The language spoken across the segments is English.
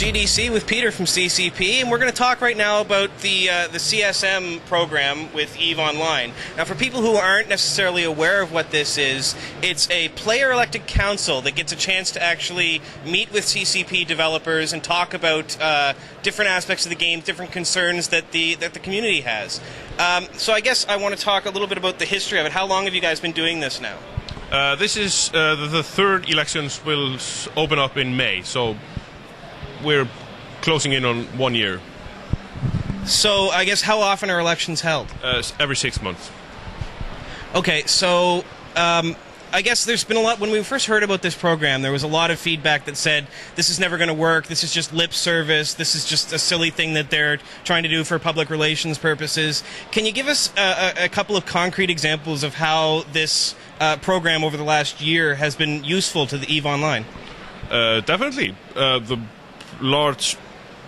GDC with Peter from CCP, and we're going to talk right now about the CSM program with EVE Online. Now, for people who aren't necessarily aware of what this is, it's a player-elected council that gets a chance to actually meet with CCP developers and talk about different aspects of the game, different concerns that the community has. So I guess I want to talk a little bit about the history of it. How long have you guys been doing this now? This is the third elections will open up in May, so we're closing in on 1 year. So I guess how often are elections held? Every 6 months. Okay, so I guess there's been a lot, when we first heard about this program, there was a lot of feedback that said, this is never going to work, this is just lip service, this is just a silly thing that they're trying to do for public relations purposes. Can you give us a couple of concrete examples of how this program over the last year has been useful to the EVE Online? Definitely. The large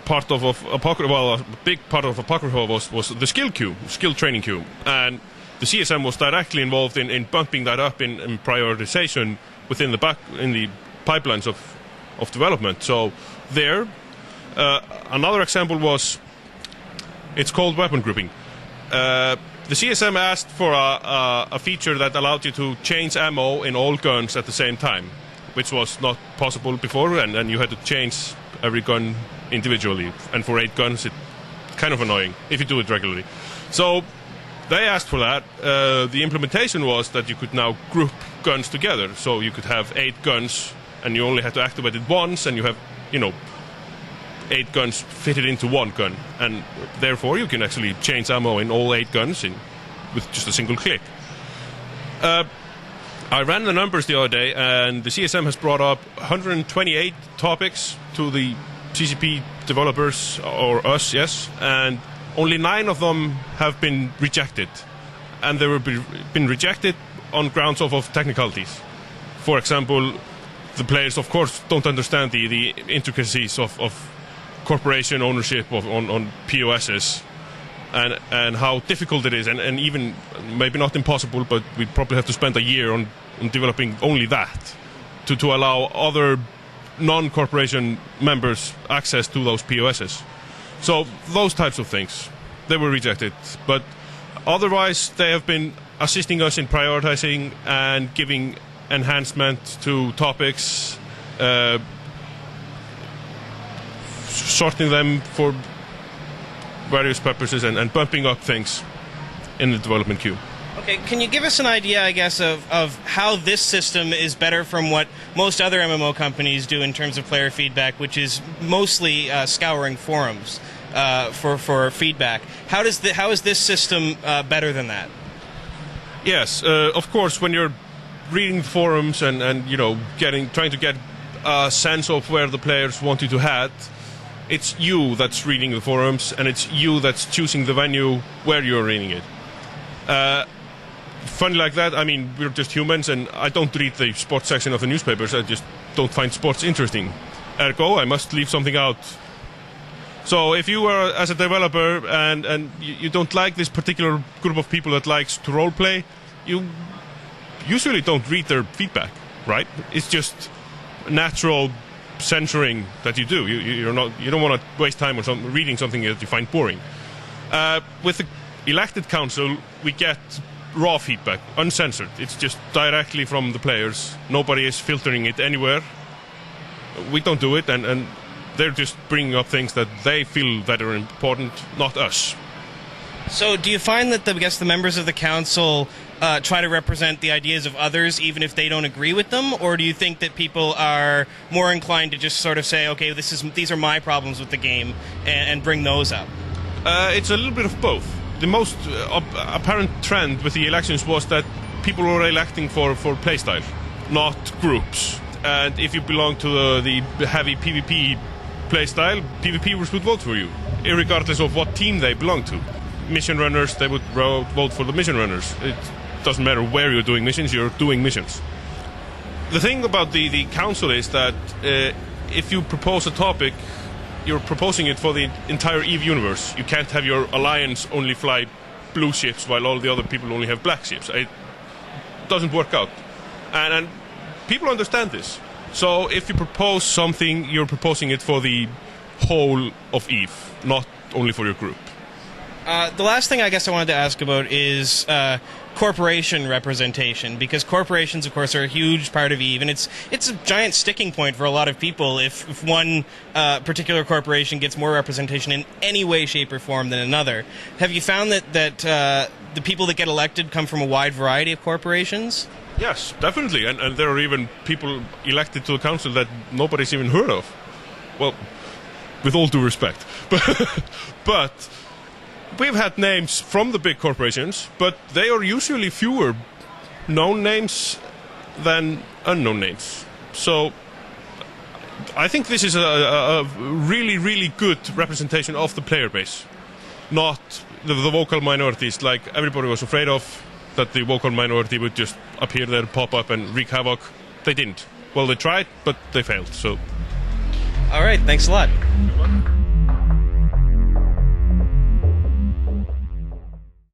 part of Apocrypha, well, a big part of Apocrypha was the skill queue, skill training queue, and the CSM was directly involved in bumping that up in prioritization within the pipelines of development. So there, another example was, it's called weapon grouping. The CSM asked for a feature that allowed you to change ammo in all guns at the same time, which was not possible before, and you had to change every gun individually. And for 8 guns, it's kind of annoying if you do it regularly. So they asked for that. The implementation was that you could now group guns together. So you could have 8 guns, and you only had to activate it once, and you have, 8 guns fitted into 1 gun. And therefore, you can actually change ammo in all 8 guns with just a single click. I ran the numbers the other day, and the CSM has brought up 128 topics to the CCP developers, or us, yes, and only 9 of them have been rejected. And they were been rejected on grounds of technicalities. For example, the players, of course, don't understand the intricacies of corporation ownership on POSs. And how difficult it is, and even maybe not impossible, but we probably have to spend a year on developing only that to allow other non-corporation members access to those POSs. So those types of things, they were rejected. But otherwise, they have been assisting us in prioritizing and giving enhancement to topics, sorting them for various purposes, and bumping up things in the development queue. Okay, can you give us an idea, I guess, of how this system is better from what most other MMO companies do in terms of player feedback, which is mostly scouring forums for feedback? How is this system better than that? Yes, of course, when you're reading the forums and trying to get a sense of where the players want you to head, it's you that's reading the forums, and it's you that's choosing the venue where you're reading it. Funny like that, I mean, we're just humans, and I don't read the sports section of the newspapers. I just don't find sports interesting. Ergo, I must leave something out. So if you are, as a developer, and you don't like this particular group of people that likes to roleplay, you usually don't read their feedback, right? It's just natural censoring that you do. You don't want to waste time on reading something that you find boring. With the elected council, we get raw feedback, uncensored. It's just directly from the players. Nobody is filtering it anywhere. We don't do it, and they're just bringing up things that they feel that are important, not us. So do you find that the members of the council try to represent the ideas of others even if they don't agree with them, or do you think that people are more inclined to just sort of say, okay, these are my problems with the game, and bring those up? It's a little bit of both. The most apparent trend with the elections was that people were electing for playstyle, not groups. And if you belong to the heavy PvP playstyle, PvPers would vote for you, regardless of what team they belong to. Mission runners, they would vote for the mission runners. It doesn't matter where you're doing missions, you're doing missions. The thing about the council is that if you propose a topic, you're proposing it for the entire EVE universe. You can't have your alliance only fly blue ships while all the other people only have black ships. It doesn't work out. And people understand this. So if you propose something, you're proposing it for the whole of EVE, not only for your group. The last thing I guess I wanted to ask about is corporation representation, because corporations, of course, are a huge part of EVE, and it's a giant sticking point for a lot of people if one particular corporation gets more representation in any way, shape, or form than another. Have you found that the people that get elected come from a wide variety of corporations? Yes, definitely, and there are even people elected to the council that nobody's even heard of. Well, with all due respect. But we've had names from the big corporations, but they are usually fewer known names than unknown names. So I think this is a really, really good representation of the player base, not the vocal minorities like everybody was afraid of, that the vocal minority would just appear there, pop up and wreak havoc. They didn't. Well, they tried, but they failed. So. All right, thanks a lot.